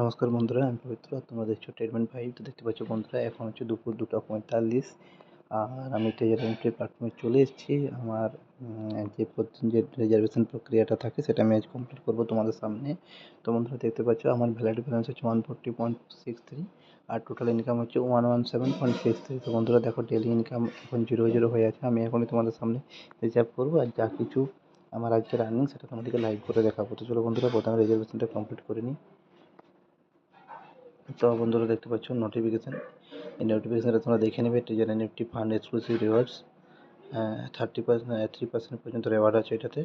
নমস্কার বন্ধুরা, আমি পবিত্র। তোমরা দেখছো ট্রিটমেন্ট 5। তো দেখতে পাচ্ছ বন্ধুরা, এখন হচ্ছে দুপুর 2:45 আর আমি ট্রেজার এন্ট্রি প্ল্যাটফর্মে চলে এসেছি। আমার যে রিজার্ভেশন প্রক্রিয়াটা থাকে সেটা আমি আজ কমপ্লিট করবো তোমাদের সামনে। তো বন্ধুরা দেখতে পাচ্ছ আমার ভ্যালিড ব্যালেন্স হচ্ছে 140.63 আর টোটাল ইনকাম হচ্ছে 117.63। তো বন্ধুরা দেখো, ডেলি ইনকাম এখন 0 হয়ে আছে। আমি এখনই তোমাদের সামনে রিজার্ভ করবো আর যা কিছু আমার আজকের আর্নিং সেটা তোমাদেরকে লাইভ করে দেখাবো। তো চলো বন্ধুরা, প্রথমে রিজার্ভেশনটা কমপ্লিট করে নিই। তো বন্ধুরা দেখতে পাচ্ছ নোটিফিকেশান, এই নোটিফিকেশানটা তোমরা দেখে নেবে। Treasure NFT fund exclusive rewards 3% পর্যন্ত রেওয়ার্ড আছে এটাতে।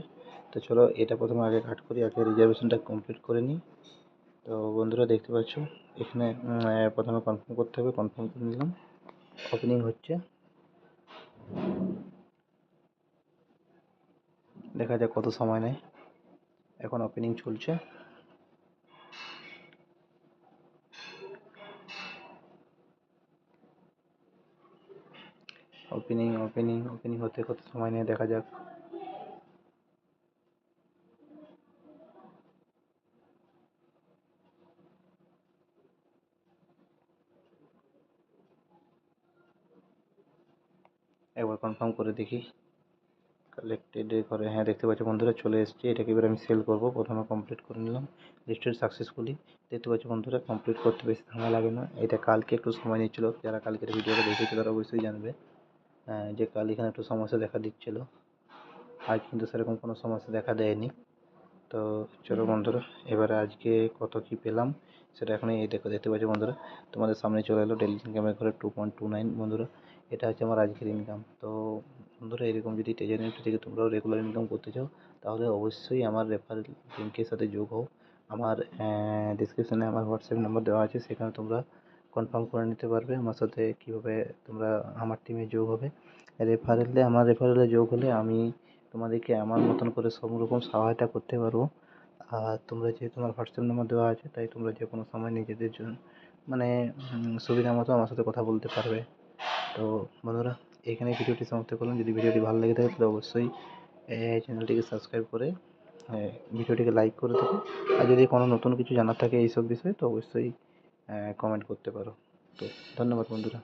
তো চলো এটা প্রথমে আগে কাট করি, আগে রিজার্ভেশনটা কমপ্লিট করে নিই। তো বন্ধুরা দেখতে পাচ্ছ এখানে প্রথমে কনফার্ম করতে হবে। কনফার্ম করে নিলাম। ওপেনিং হচ্ছে, দেখা যাক কত সময় নেয়। এখন ওপেনিং চলছে। ওপেনিং হতে কত সময় নেয় দেখা যাক। একবার কনফার্ম করে দেখি কালেক্টেড করে। হ্যাঁ, দেখতে পাচ্ছ বন্ধুরা চলে এসেছে। এটাকে এবার আমি সেল করব। প্রথমে কমপ্লিট করে নিলাম, রেজিস্টার্ড সাকসেসফুলি। দেখতে পাচ্ছ বন্ধুরা, কমপ্লিট করতে বেশি সময় লাগে না। এটা কালকে একটু সময় নিচ্ছিল। যারা কালকের ভিডিওটা দেখেছে তারা অবশ্যই জানবে যে কাল এখানে একটু সমস্যা দেখা দিচ্ছিল। আজ কিন্তু সেরকম কোনো সমস্যা দেখা দেয়নি। তো চলো বন্ধুরা, এবারে আজকে কত কি পেলাম সেটা এখন এই দেখতে পাচ্ছ বন্ধুরা, তোমাদের সামনে চলে এলো। ডেলি ইনকামের ঘরে 2.29 বন্ধুরা, এটা হচ্ছে আমার আজকের ইনকাম। তো বন্ধুরা, এরকম যদি ট্রেজার এন্ট্রি থেকে তোমরাও রেগুলার ইনকাম করতে চাও তাহলে অবশ্যই আমার রেফারেল লিঙ্কের সাথে যোগ হও। আমার ডিসক্রিপশানে আমার হোয়াটসঅ্যাপ নাম্বার দেওয়া আছে, সেখানে তোমরা কনফার্ম করে নিতে পারবে আমার সাথে কীভাবে তোমরা আমার টিমে যোগ হবে। আমার রেফারেলে যোগ হলে আমি তোমাদেরকে আমার মতন করে সব রকম সহায়তা করতে পারবো। আর তোমরা যেহেতু আমার হোয়াটসঅ্যাপ নাম্বার দেওয়া আছে, তাই তোমরা যে কোনো সময় নিজেদের জন্য মানে সুবিধা মতো আমার সাথে কথা বলতে পারবে। তো বন্ধুরা, এখানে ভিডিওটি সমাপ্ত করলাম। যদি ভিডিওটি ভালো লেগে থাকে তাহলে অবশ্যই চ্যানেলটিকে সাবস্ক্রাইব করে ভিডিওটিকে লাইক করে দেবে। আর যদি কোনো নতুন কিছু জানার থাকে এইসব বিষয়ে তো অবশ্যই কমেন্ট করতে পারো। তো ধন্যবাদ বন্ধুরা।